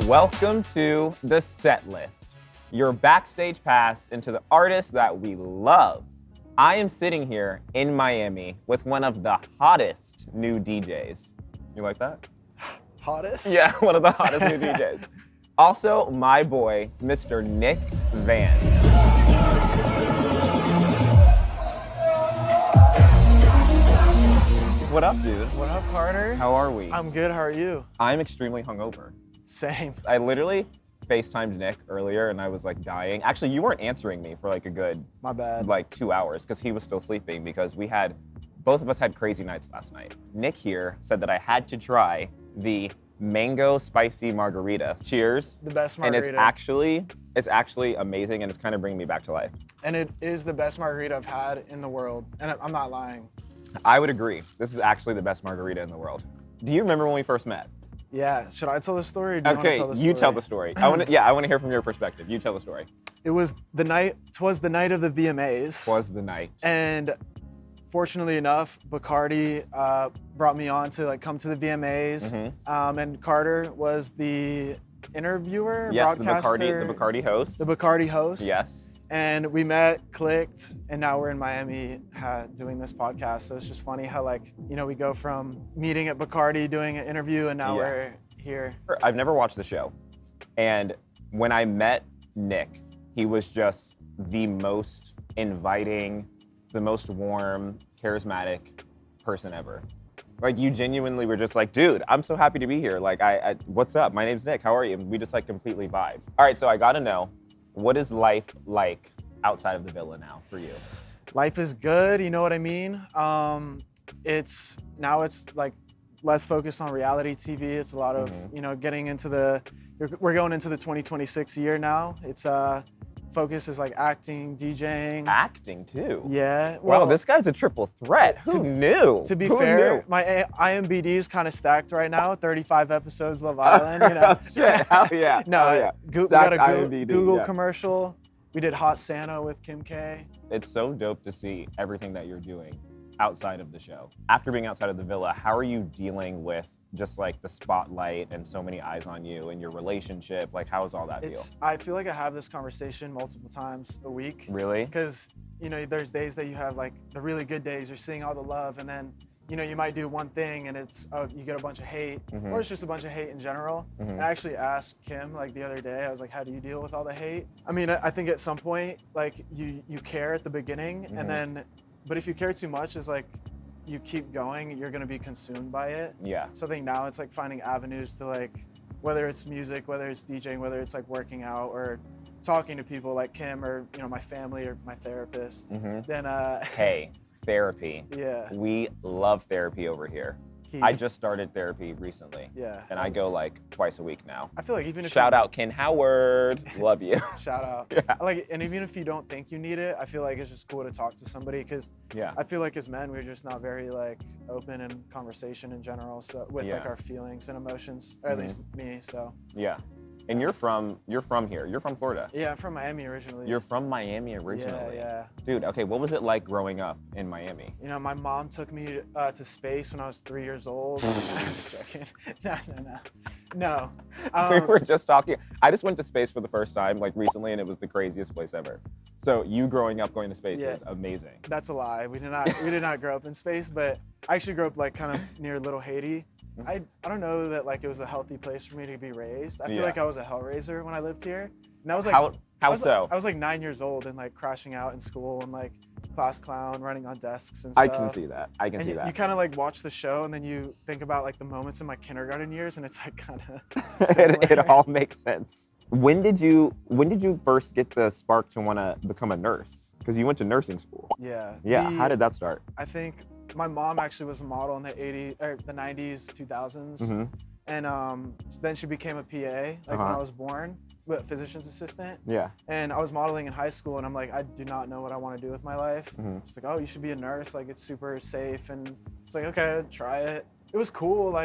Welcome to the set list, your backstage pass into the artists that we love. I am sitting here in Miami with one of the hottest new DJs. You like that? Hottest? Yeah, one of the hottest new DJs. Also, my boy, Mr. Nic Van. What up, dude? What up, Carter? How are we? I'm good, how are you? I'm extremely hungover. Same. I literally FaceTimed Nic earlier and I was like dying. Actually, you weren't answering me for like a good, My bad. like 2 hours because he was still sleeping because both of us had crazy nights last night. Nic here said that I had to try the mango spicy margarita. Cheers. The best margarita. And it's actually amazing and it's kind of bringing me back to life. And it is the best margarita I've had in the world. And I'm not lying. I would agree. This is actually the best margarita in the world. Do you remember when we first met? Yeah, should I tell the story or do you want to Okay, tell the story? you tell the story. I want to hear from your perspective. You tell the story. Twas the night of the VMAs. Was the night. And fortunately enough, Bacardi brought me on to like come to the VMAs. Mm-hmm. And Carter was the interviewer, Yes, broadcaster. the Bacardi host. The Bacardi host. Yes. And we met, clicked, and now we're in Miami doing this podcast. So it's just funny how we go from meeting at Bacardi, doing an interview, and now we're here. I've never watched the show. And when I met Nic, he was just the most inviting, the most warm, charismatic person ever. Like you genuinely were just like, dude, I'm so happy to be here. Like, what's up? My name's Nic, how are you? And we just like completely vibed. All right, so I gotta know, what is life like outside of the villa now for you? Life is good, you know what I mean? It's like less focused on reality TV. It's a lot of, getting into we're going into the 2026 year now. It's focus is like acting, DJing. Acting too? Yeah. Wow, this guy's a triple threat. Who knew? To be Who fair, knew? my IMDb is kind of stacked right now. 35 episodes Love Island, you know. Oh, shit, hell yeah. No, hell yeah. we got a IMDb, Google yeah. commercial. We did Hot Santa with Kim K. It's so dope to see everything that you're doing outside of the show. After being outside of the villa, how are you dealing with just like the spotlight and so many eyes on you and your relationship? Like, how does all that feel? I feel like I have this conversation multiple times a week. Really? Because, there's days that you have like the really good days, you're seeing all the love, and then, you might do one thing and it's, you get a bunch of hate, or it's just a bunch of hate in general. And I actually asked Kim like the other day, I was like, how do you deal with all the hate? I mean, I think at some point, like you care at the beginning, and then, but if you care too much, it's like, you keep going, you're gonna be consumed by it. Yeah. So I think now it's like finding avenues to like, whether it's music, whether it's DJing, whether it's like working out or talking to people like Kim or, my family or my therapist. Then Hey, therapy. Yeah. We love therapy over here. I just started therapy recently. Yeah. And I go like twice a week now. I feel like even if Shout out Ken Howard. Love you. Shout out. Yeah. And even if you don't think you need it, I feel like it's just cool to talk to somebody, because I feel like as men, we're just not very like open in conversation in general. So with like our feelings and emotions, or at least me. So. Yeah. And you're from here. You're from Florida. Yeah, I'm from Miami originally. You're from Miami originally. Yeah. Dude, okay, what was it like growing up in Miami? My mom took me to space when I was 3 years old. I'm just joking. No. We were just talking. I just went to space for the first time like recently, and it was the craziest place ever. So you growing up going to space is amazing. That's a lie. We did not grow up in space, but I actually grew up like kind of near Little Haiti. I don't know that like it was a healthy place for me to be raised. I feel like I was a hellraiser when I lived here. And I was like, how so? I was like 9 years old and like crashing out in school and like class clown, running on desks and stuff. I can see that. You kind of like watch the show and then you think about like the moments in my kindergarten years, and it's like kind of it all makes sense. When did you first get the spark to want to become a nurse? Because you went to nursing school. Yeah. Yeah. How did that start? I think my mom actually was a model in the 90s, 2000s. And then she became a PA when I was born, physician's assistant. Yeah. And I was modeling in high school, and I'm like, I do not know what I want to do with my life. It's like, oh, you should be a nurse. Like, it's super safe. And it's like, okay, try it. It was cool.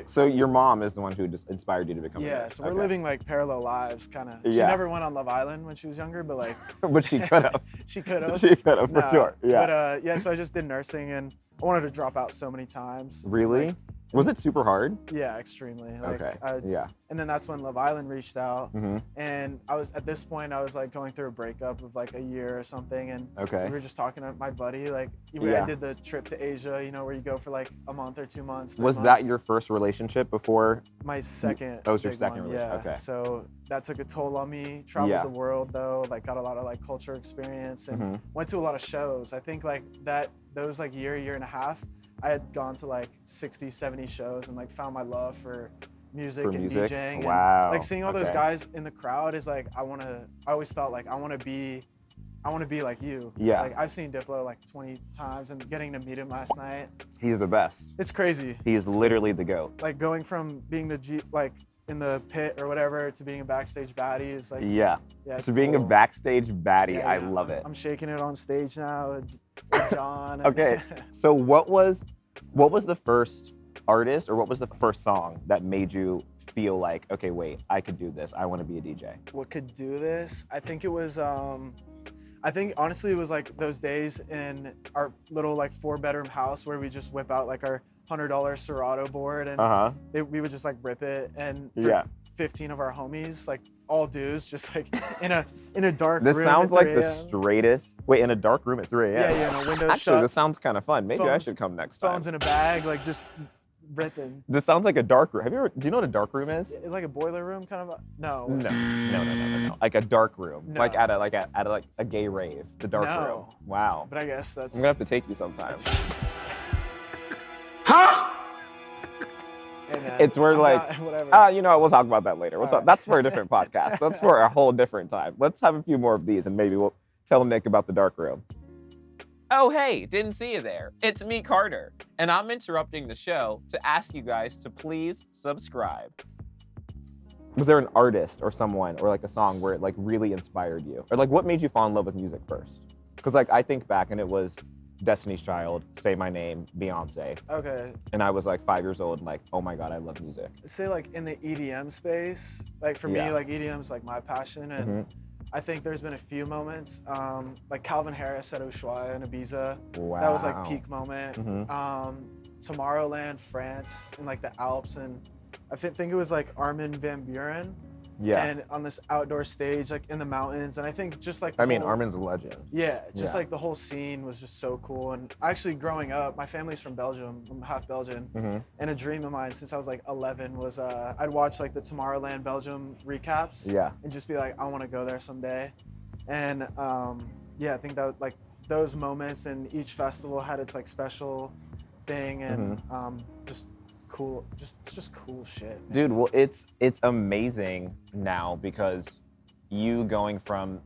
So your mom is the one who just inspired you to become a nurse? Yeah, so we're living like parallel lives, kind of. Yeah. She never went on Love Island when she was younger, but like. But she could have. She could have. She could have, for sure. Yeah. But so I just did nursing, and I wanted to drop out so many times. Really? Was it super hard? Yeah, extremely. Like, Okay. Yeah. And then that's when Love Island reached out, Mm-hmm. and at this point I was like going through a breakup of like a year or something, and Okay. we were just talking to my buddy. Like, Yeah. I did the trip to Asia, you know, where you go for like a month or 2 months. Was 3 that months. your first relationship before? My second. That was your big second one, relationship. yeah. Okay. So that took a toll on me. Traveled Yeah. the world though, like got a lot of like culture experience, and Mm-hmm. went to a lot of shows. I think like those like year and a half, I had gone to like 60, 70 shows and like found my love for music and DJing. Wow. And like seeing all those Okay. guys in the crowd is like, I always thought like, I want to be like you. Yeah. Like I've seen Diplo like 20 times, and getting to meet him last night, He's the best. it's crazy. He is literally the GOAT. Like going from being like in the pit or whatever to being a backstage baddie is like, Yeah. it's So being a cool. backstage baddie, Yeah, I yeah. love it. I'm shaking it on stage now with John. Okay. So what was the first artist, or what was the first song that made you feel like, okay, wait, I could do this. I want to be a DJ. What could do this? I think it was I think honestly it was like those days in our little like 4-bedroom house where we just whip out like our $100 Serato board, and Uh-huh. we would just like rip it, and for Yeah. 15 of our homies, like all dudes, just like in a dark This room sounds at like 3 the a.m. straightest. Wait, in a dark room at 3 a.m. Yeah, no windows Actually, shut, this sounds kind of fun. Maybe I Phones- should come next time. phones in a bag, like just ripping. This sounds like a dark room. Do you know what a dark room is? It's like a boiler room kind of. No. No. Like a dark room. No. Like at a gay rave. The dark No. room. Wow. But I guess that's. I'm gonna have to take you sometime. Hey, man, It's where I'm like, not- whatever. you know what, we'll talk about that later. All right. That's for a different podcast. That's for a whole different time. Let's have a few more of these, and maybe we'll tell Nick about the dark room. Oh, hey, didn't see you there. It's me, Carter, and I'm interrupting the show to ask you guys to please subscribe. Was there an artist or someone or like a song where it like really inspired you? Or like what made you fall in love with music first? Because like I think back and it was Destiny's Child, Say My Name, Beyonce. Okay. And I was like 5 years old and like, oh my God, I love music. Say like in the EDM space, like for Yeah. me, like EDM's like my passion, and I think there's been a few moments, like Calvin Harris at Ushuaia and Ibiza. Wow. That was like peak moment. Mhm. Tomorrowland, France, in like the Alps, and I think it was like Armin van Buuren, Yeah. and on this outdoor stage, like in the mountains, and I think just like I mean, whole- Armin's a legend. Yeah, just Yeah. like the whole scene was just so cool. And actually growing up, my family's from Belgium, I'm half Belgian, and a dream of mine since I was like 11 was I'd watch like the Tomorrowland Belgium recaps, Yeah. and just be like, I want to go there someday. And yeah, I think that like those moments, and each festival had its like special thing, and just cool, just cool shit, man. Dude, well, it's amazing now because you going from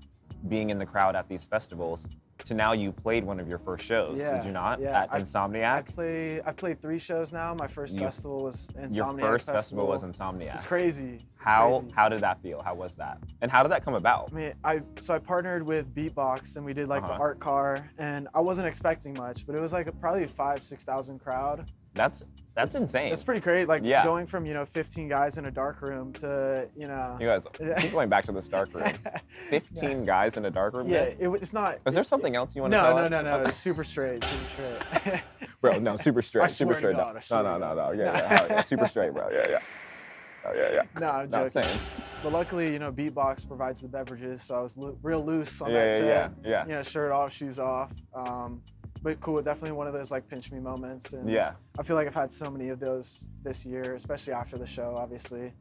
being in the crowd at these festivals to now you played one of your first shows, Yeah, did you not? yeah, At I Insomniac? I've played 3 shows now. My first festival was Insomniac Your first festival was It's Insomniac. crazy. It's How crazy. did that feel? How was that? And how did that come about? I mean, I partnered with Beatbox, and we did like the art car, and I wasn't expecting much, but it was like probably 5,000-6,000 crowd. That's insane. That's pretty great. Like Yeah. going from 15 guys in a dark room to You guys, keep going back to this dark room. 15 guys in a dark room? Yeah, Nick? it's not. Is there something else you want to No, tell no, us? no, no. Okay. It's super straight, super straight. Bro, no, super straight. I super swear to straight. God, I swear to No. God. Yeah, hell yeah. Super straight, bro. Yeah. Oh, yeah. No, I'm Not joking. saying. But luckily, Beatbox provides the beverages, so I was real loose on Yeah, that set. yeah. Shirt off, shoes off. But cool, definitely one of those like pinch me moments. And Yeah. I feel like I've had so many of those this year, especially after the show, obviously.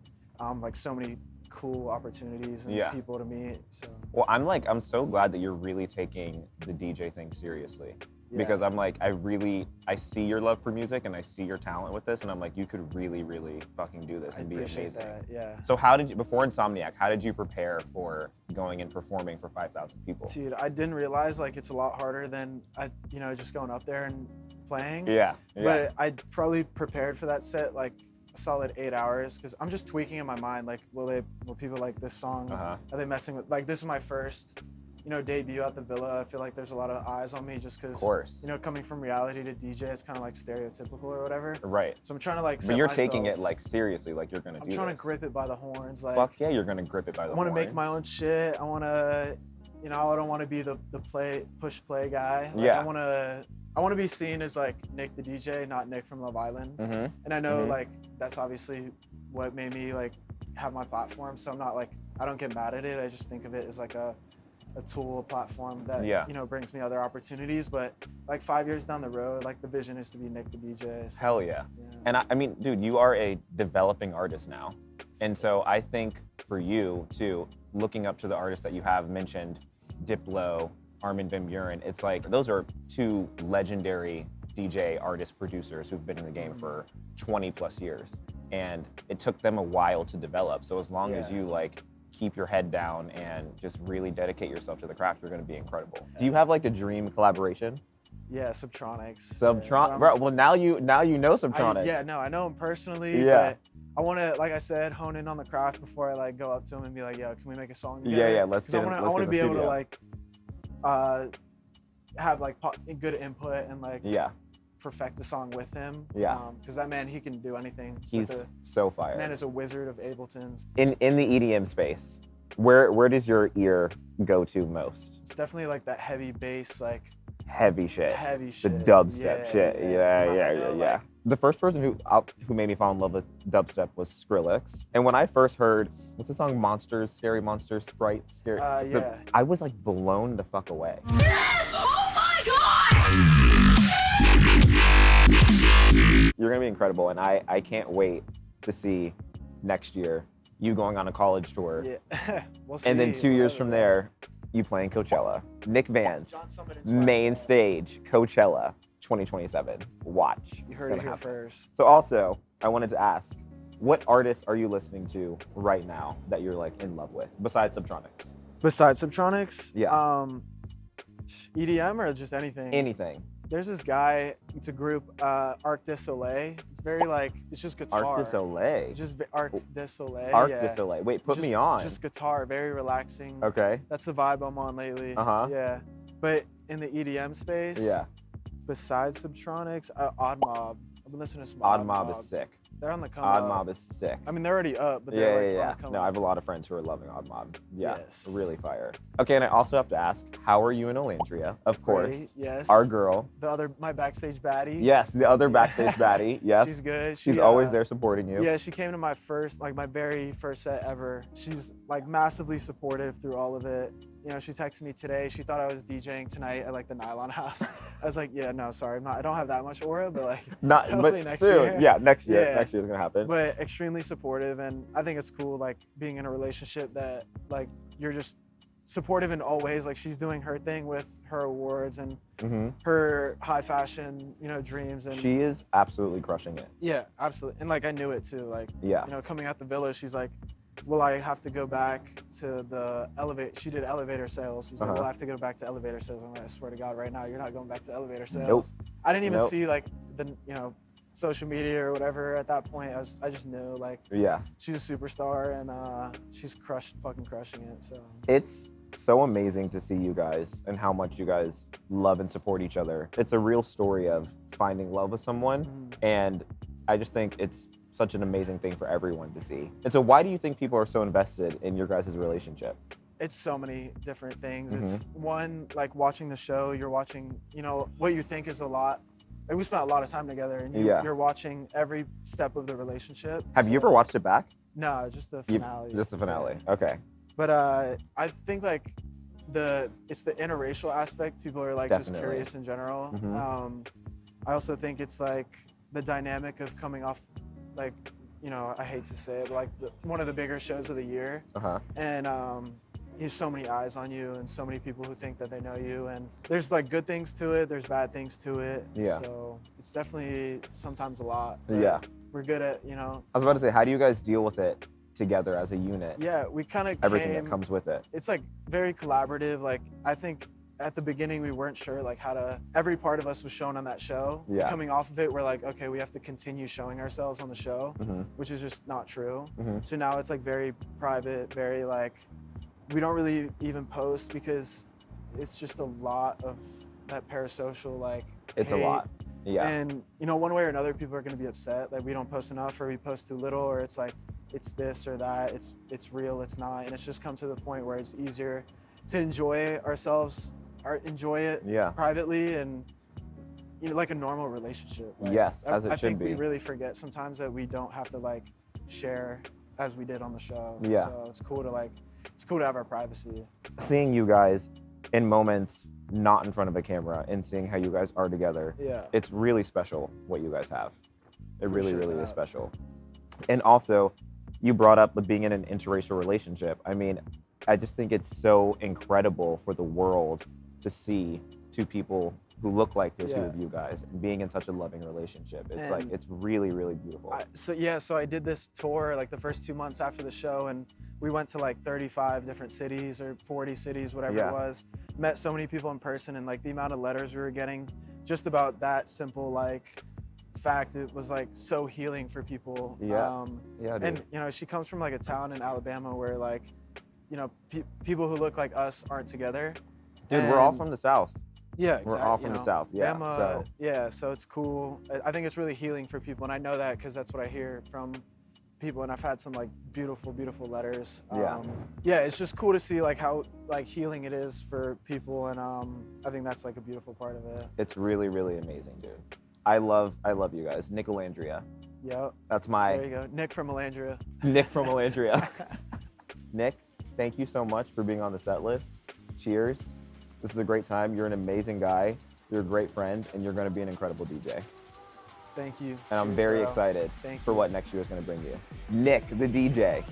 Like so many cool opportunities and Yeah. people to meet. So Well, I'm so glad that you're really taking the DJ thing seriously. yeah. Because I'm like, I see your love for music and I see your talent with this, and I'm like, you could really, really fucking do this I and be appreciate amazing. that. Yeah. So before Insomniac, how did you prepare for going and performing for 5,000 people? Dude, I didn't realize like it's a lot harder than just going up there and playing. Yeah. But I probably prepared for that set like a solid 8 hours, because I'm just tweaking in my mind, like, will people like this song? Uh-huh. Are they messing with, like, this is my first, debut at the Villa. I feel like there's a lot of eyes on me just because, Of course. coming from reality to DJ, it's kind of like stereotypical or whatever. Right. So I'm trying to like, But you're taking it like seriously, like you're gonna do I'm trying this. to grip it by the horns. Like, Fuck yeah, you're gonna grip it by the I want to make my horns. own shit. I want to, you know, I don't want to be the push play guy. Like, Yeah. I want to be seen as like Nic the DJ, not Nick from Love Island. And I know like that's obviously what made me like have my platform. So I'm not like, I don't get mad at it. I just think of it as like a tool, a platform that, you know, brings me other opportunities. But like 5 years down the road, like the vision is to be Nic the DJ. So, Hell yeah. And I mean, dude, you are a developing artist now. And so I think for you too, looking up to the artists that you have mentioned, Diplo, Armin van Buuren, it's like, those are two legendary DJ artist producers who've been in the game for 20 plus years. And it took them a while to develop. So as long as you like keep your head down and just really dedicate yourself to the craft, you're gonna be incredible. Do you have like a dream collaboration? Yeah, Subtronics. Subtronics, bro. Well, now you know Subtronics. I know him personally. Yeah. But I want to, like I said, hone in on the craft before I like go up to him and be like, "Yo, can we make a song together?" Yeah, let's get. I want to be able to like have like good input and like perfect a song with him. Yeah. Because that man, he can do anything. He's so fire. Man is a wizard of Ableton's. In the EDM space, where does your ear go to most? It's definitely like that heavy bass, like heavy shit. Heavy The shit. dubstep shit. Yeah. Like, the first person who made me fall in love with dubstep was Skrillex. And when I first heard, what's the song, Monsters, Scary Monsters, Sprites, Scary. I was like blown the fuck away. Yes! Oh my God! You're gonna be incredible, and I can't wait to see next year you going on a college tour. Yeah. We'll see. And then 2 years from there, you playing Coachella. Nic Vance, main stage, Coachella, 2027. Watch. You heard it here first. So also, I wanted to ask, what artists are you listening to right now that you're like in love with, besides Subtronics? Besides Subtronics? Yeah. EDM or just anything? Anything. There's this guy, it's a group, Arc de Soleil. It's very like, it's just guitar. Arc de Soleil? It's just Arc de Soleil. Arc de Soleil. Wait, put me on. Just guitar, very relaxing. Okay. That's the vibe I'm on lately. Yeah. But in the EDM space, besides Subtronics, Odd Mob. I've been listening to some Odd Mob is sick. They're on the come Odd up. Mob is sick. I mean, they're already up, but they're like on the come No, up. I have a lot of friends who are loving Odd Mob. Yeah, Yes. really fire. Okay, and I also have to ask, how are you in Olandria? Of course. Great, yes. Our girl. My backstage baddie. Yes, the other backstage baddie. Yes. She's good. She's always there supporting you. Yeah, she came to my very first set ever. She's like massively supportive through all of it. You know, she texted me today. She thought I was DJing tonight at like the Nylon House. I was like, yeah, no, sorry, I don't have that much aura, but like, hopefully next soon. year. Yeah, next year. Yeah. Next year is gonna happen. But extremely supportive, and I think it's cool, like being in a relationship that like you're just supportive in all ways. Like she's doing her thing with her awards and her high fashion, you know, dreams. And she is absolutely crushing it. yeah, absolutely. And like I knew it too. Like, you know, coming out the villa, she's like, will I have to go back to the elevator? She did elevator sales. She's like, will I have to go back to elevator sales? I'm like, I swear to God, right now, you're not going back to elevator sales. Nope. I didn't even see like the, you know, social media or whatever at that point. I just knew like, she's a superstar and she's fucking crushing it. So it's so amazing to see you guys and how much you guys love and support each other. It's a real story of finding love with someone, and I just think it's such an amazing thing for everyone to see. And so why do you think people are so invested in your guys' relationship? It's so many different things. It's one, like watching the show, you're watching, you know, what you think is a lot. Like, we spent a lot of time together, and you're watching every step of the relationship. Have you ever watched it back? No, just the finale. Just the finale, okay. But I think like it's the interracial aspect. People are like just curious in general. I also think it's like the dynamic of coming off, like, you know, I hate to say it, but like one of the bigger shows of the year. And there's so many eyes on you and so many people who think that they know you, and there's like good things to it, there's bad things to it. So it's definitely sometimes a lot. We're good at, you know. I was about to say, how do you guys deal with it together as a unit? Yeah, we kind of everything that comes with it. It's like very collaborative. Like I think at the beginning we weren't sure like how to, every part of us was shown on that show. Coming off of it, we're like, okay, we have to continue showing ourselves on the show, which is just not true. So now it's like very private, very like, we don't really even post because it's just a lot of that parasocial, like, it's hate. A lot. And you know, one way or another, people are going to be upset. Like we don't post enough, or we post too little, or it's like, it's this or that. It's real, it's not. And it's just come to the point where it's easier to enjoy ourselves, enjoy it Yeah. privately, and you know, like a normal relationship. Like, Yes, as it I should think be. we really forget sometimes that we don't have to like share as we did on the show. Yeah. So it's cool to have our privacy. Seeing you guys in moments not in front of a camera and seeing how you guys are together, Yeah. it's really special what you guys have. It really, Appreciate really is that. special. And also, you brought up the being in an interracial relationship. I mean, I just think it's so incredible for the world to see two people who look like this Yeah. with you guys and being in such a loving relationship. It's like, And it's really, really beautiful. So I did this tour like the first 2 months after the show, and we went to like 35 different cities or 40 cities, whatever Yeah. it was. Met so many people in person, and like the amount of letters we were getting just about that simple like fact, it was like so healing for people. Yeah. Yeah, dude. And you know, she comes from like a town in Alabama where like, you know, people who look like us aren't together. Dude, we're all And- from the South. Yeah, We're exactly. all from the South, yeah, Bama, so- yeah, so it's cool. I think it's really healing for people, and I know that because that's what I hear from people, and I've had some like beautiful, beautiful letters. Yeah. Yeah, it's just cool to see like how like healing it is for people, and I think that's like a beautiful part of it. It's really, really amazing, dude. I love you guys. Nic Olandria. Yep. That's There my you go, Nic from Olandria. Nic from Olandria. Nic, thank you so much for being on the set list. Cheers. This is a great time. You're an amazing guy. You're a great friend, and you're going to be an incredible DJ. Thank you. And I'm Cheers, very bro. excited Thank for you. what next year is going to bring you. Nic the DJ.